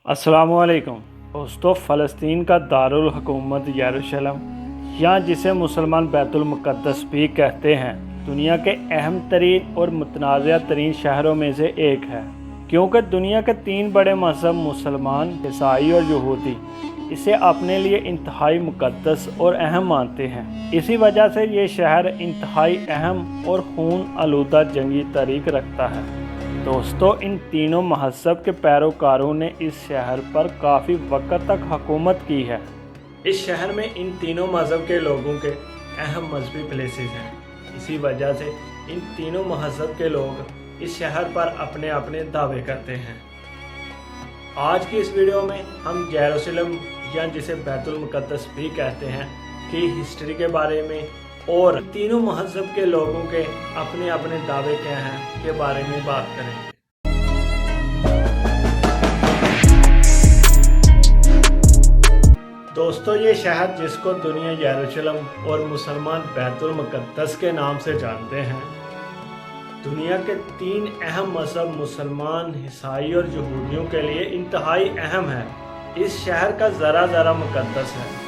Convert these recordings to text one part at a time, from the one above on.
अस्सलामु अलैकुम दोस्तों, फ़लस्तीन का दारुल हुकूमत यरूशलेम या जिसे मुसलमान बैतुल मुक़द्दस भी कहते हैं, दुनिया के अहम तरीन और मुतनाज़ा तरीन शहरों में से एक है, क्योंकि दुनिया के तीन बड़े मज़हब मुसलमान, ईसाई और यहूदी इसे अपने लिए इंतहाई मुक़द्दस और अहम मानते हैं। इसी वजह से ये शहर इंतहाई अहम और खून आलूदा जंगी तारीख रखता है। दोस्तों, इन तीनों मज़हब के पैरोकारों ने इस शहर पर काफ़ी वक्त तक हुकूमत की है। इस शहर में इन तीनों मज़हब के लोगों के अहम मजहबी प्लेसेस हैं। इसी वजह से इन तीनों मज़हब के लोग इस शहर पर अपने अपने दावे करते हैं। आज की इस वीडियो में हम यरूशलेम या जिसे बैतुल मुक़द्दस भी कहते हैं की हिस्ट्री के बारे में और तीनों मज़हब के लोगों के अपने अपने दावे क्या हैं के बारे में बात करेंगे। दोस्तों, ये शहर जिसको दुनिया यरूशलेम और मुसलमान बैतुल मुक़द्दस के नाम से जानते हैं, दुनिया के तीन अहम मज़हब मुसलमान, ईसाई और यहूदियों के लिए इंतहाई अहम है। इस शहर का ज़रा मुक़द्दस है।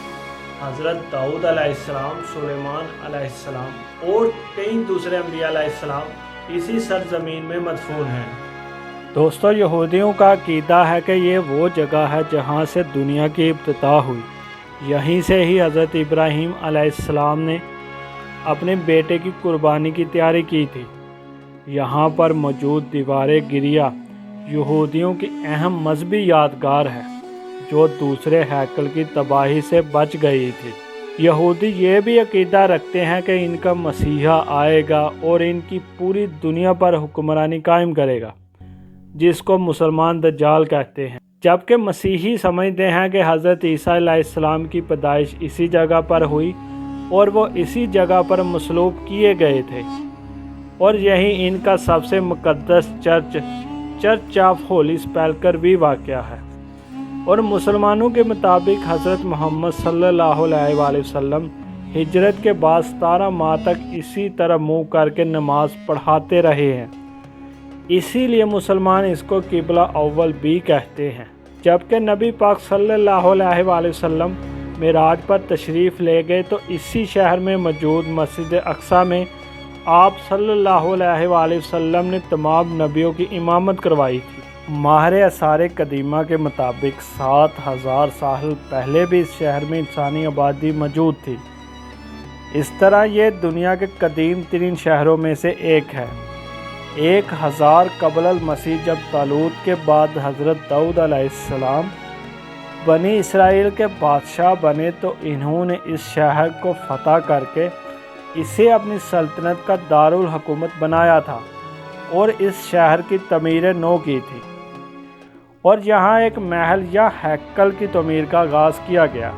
हज़रत दाऊद अलैहिस्सलाम, सुलेमान अलैहिस्सलाम और कई दूसरे अंबिया अलैहिस्सलाम इसी सरजमीन में मदफून हैं। दोस्तों, यहूदियों का अकीदा है कि ये वो जगह है जहाँ से दुनिया की इब्तिदा हुई। यहीं से ही हज़रत इब्राहीम अलैहिस्सलाम ने अपने बेटे की कुर्बानी की तैयारी की थी। यहाँ पर मौजूद दीवार गिरिया यहूदियों की अहम मजहबी यादगार है, जो दूसरे हैकल की तबाही से बच गई थी। यहूदी ये भी अकीदा रखते हैं कि इनका मसीहा आएगा और इनकी पूरी दुनिया पर हुक्मरानी कायम करेगा, जिसको मुसलमान दज्जाल कहते हैं। जबकि मसीही समझते हैं कि हज़रत ईसा अलैहिस्सलाम की पैदाइश इसी जगह पर हुई और वो इसी जगह पर मसलूब किए गए थे, और यही इनका सबसे मुक़द्दस चर्च ऑफ होली सेपल्कर भी वाक़या है। और मुसलमानों के मुताबिक हज़रत मोहम्मद सल्लल्लाहु अलैहि वसल्लम हिजरत के बाद 17 माह तक इसी तरह मुँह करके नमाज पढ़ाते रहे हैं। इसीलिए मुसलमान इसको किबला अव्वल भी कहते हैं। जबकि नबी पाक सल्लल्लाहु अलैहि वसल्लम मेराज पर तशरीफ़ ले गए तो इसी शहर में मौजूद मस्जिद अक्सा में आप सल्लल्लाहु अलैहि वसल्लम ने तमाम नबियों की इमामत करवाई थी। माहिर आसार कदीमा के मुताबिक 7000 साल पहले भी इस शहर में इंसानी आबादी मौजूद थी। इस तरह ये दुनिया के कदीम तरीन शहरों में से एक है। 1000 क़ब्ल मसीह जब तालूत के बाद हज़रत दाऊद अलैहिस्सलाम बनी इसराइल के बादशाह बने तो इन्होंने इस शहर को फतह करके इसे अपनी सल्तनत का दारुल हुकूमत बनाया था और इस शहर की तमीर नौ की थी, और यहाँ एक महल या हैकल की तमीर का आगाज़ किया गया,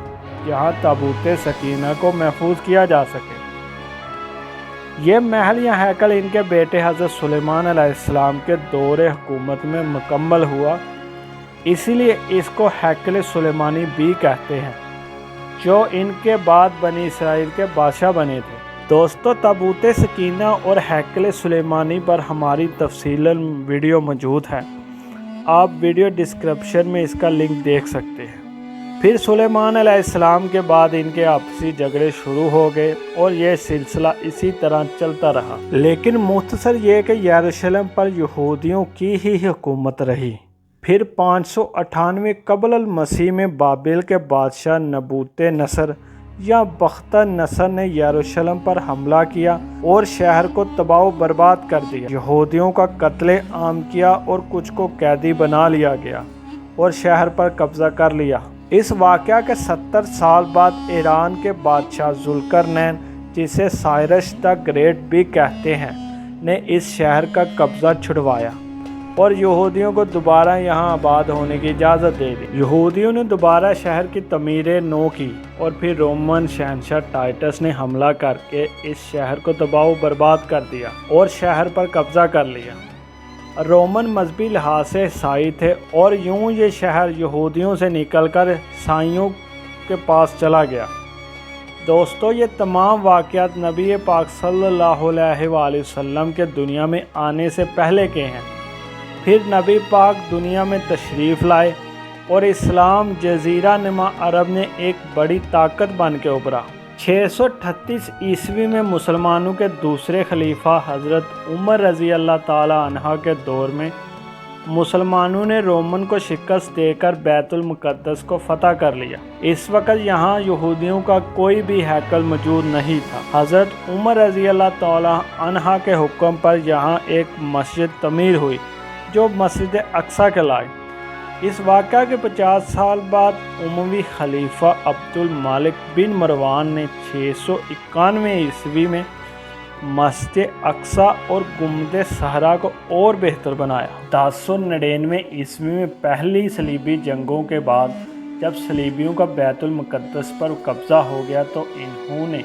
जहाँ ताबूत सकीना को महफूज किया जा सके। ये महल या हैकल इनके बेटे हज़रत सुलेमान अलैहिस्सलाम के दौरे हुकूमत में मुकम्मल हुआ, इसीलिए इसको हैकल सुलेमानी भी कहते हैं, जो इनके बाद बनी इसराइल के बादशाह बने थे। दोस्तों, ताबूत सकीना और हैकल सुलेमानी पर हमारी तफसीलन वीडियो मौजूद है। आप वीडियो डिस्क्रिप्शन में इसका लिंक देख सकते हैं। फिर सुलेमान अलैहिस्सलाम के बाद इनके आपसी झगड़े शुरू हो गए और यह सिलसिला इसी तरह चलता रहा। लेकिन मुख्तसर ये कि यरूशलेम पर यहूदियों की ही हुकूमत रही। फिर 598 क़ब्ल मसीह में बाबिल के बादशाह नबूते नसर या बख्तर नसर ने यरूशलेम पर हमला किया और शहर को तबाह बर्बाद कर दिया। यहूदियों का कत्ले आम किया और कुछ को कैदी बना लिया गया और शहर पर कब्जा कर लिया। इस वाक़या के 70 साल बाद ईरान के बादशाह जुल्करनैन, जिसे साइरस द ग्रेट भी कहते हैं, ने इस शहर का कब्जा छुड़वाया और यहूदियों को दोबारा यहाँ आबाद होने की इजाज़त दे दी। यहूदियों ने दोबारा शहर की तमीर नौ की और फिर रोमन शहंशाह टाइटस ने हमला करके इस शहर को तबाह बर्बाद कर दिया और शहर पर कब्जा कर लिया। रोमन मजहबी लिहाज से ईसाई थे और यूं ये शहर यहूदियों से निकलकर ईसाइयों के पास चला गया। दोस्तों, ये तमाम वाक़यात नबी पाक सल्लल्लाहु अलैहि वसल्लम के दुनिया में आने से पहले के हैं। फिर नबी पाक दुनिया में तशरीफ़ लाए اور اسلام جزیرہ نما عرب نے ایک بڑی طاقت بن کے ابھرا۔ 638 عیسوی میں مسلمانوں کے دوسرے خلیفہ حضرت عمر رضی اللہ تعالی عنہ کے دور میں مسلمانوں نے رومن کو شکست دے کر بیت المقدس کو فتح کر لیا۔ اس وقت یہاں یہودیوں کا کوئی بھی ہیکل موجود نہیں تھا۔ حضرت عمر رضی اللہ تعالی عنہ کے حکم پر یہاں ایک مسجد تعمیر ہوئی جو مسجد اقصی کہلائی۔ اس واقعہ کے 50 سال بعد اموی خلیفہ عبد الملک بن مروان نے 691 عیسوی میں مسجد اقصی اور گنبد صحرا کو اور بہتر بنایا۔ 1099 عیسوی میں پہلی صلیبی جنگوں کے بعد جب صلیبیوں کا بیت المقدس پر قبضہ ہو گیا تو انہوں نے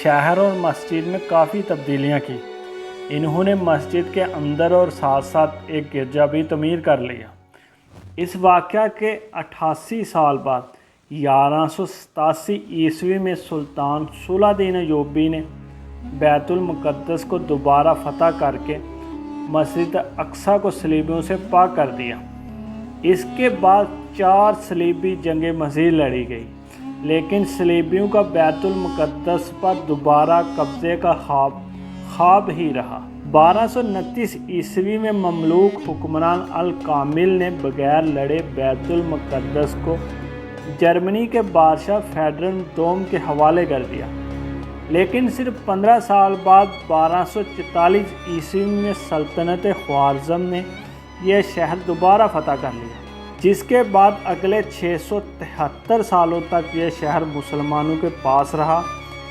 شہر اور مسجد میں کافی تبدیلیاں کی۔ انہوں نے مسجد کے اندر اور ساتھ ساتھ ایک گرجا بھی تعمیر کر لیا۔ اس واقعہ کے 88 سال بعد 1187 عیسوی میں سلطان صلح الدین ایوبی نے بیت المقدس کو دوبارہ فتح کر کے مسجد اقصی کو صلیبیوں سے پاک کر دیا۔ اس کے بعد 4 صلیبی جنگیں مزید لڑی گئی، لیکن صلیبیوں کا بیت المقدس پر دوبارہ قبضے کا خواب ہی رہا۔ 1229 عیسوی میں مملوک حکمران الکامل نے بغیر لڑے بیت المقدس کو جرمنی کے بادشاہ فریڈرک دوم کے حوالے کر دیا، لیکن صرف 15 سال بعد 1244 عیسوی میں سلطنت خوارزم نے یہ شہر دوبارہ فتح کر لیا، جس کے بعد اگلے 673 سالوں تک یہ شہر مسلمانوں کے پاس رہا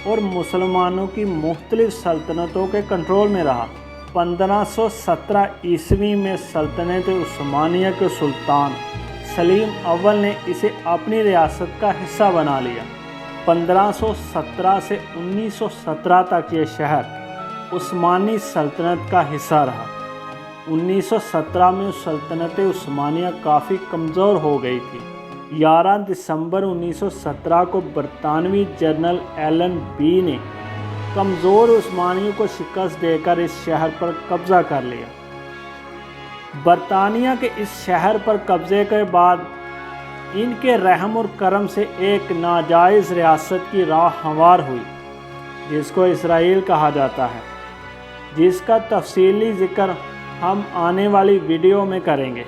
اور مسلمانوں کی مختلف سلطنتوں کے کنٹرول میں رہا۔ 1517 عیسوی میں سلطنت عثمانیہ کے سلطان سلیم اول نے اسے اپنی ریاست کا حصہ بنا لیا۔ 1517 سے 1917 تک یہ شہر عثمانی سلطنت کا حصہ رہا۔ 1917 میں سلطنت عثمانیہ کافی کمزور ہو گئی تھی۔ 11 دسمبر 1917 کو برطانوی جنرل ایلن بی نے کمزور عثمانیوں کو شکست دے کر اس شہر پر قبضہ کر لیا۔ برطانیہ کے اس شہر پر قبضے کے بعد ان کے رحم اور کرم سے ایک ناجائز ریاست کی راہ ہموار ہوئی جس کو اسرائیل کہا جاتا ہے، جس کا تفصیلی ذکر ہم آنے والی ویڈیو میں کریں گے۔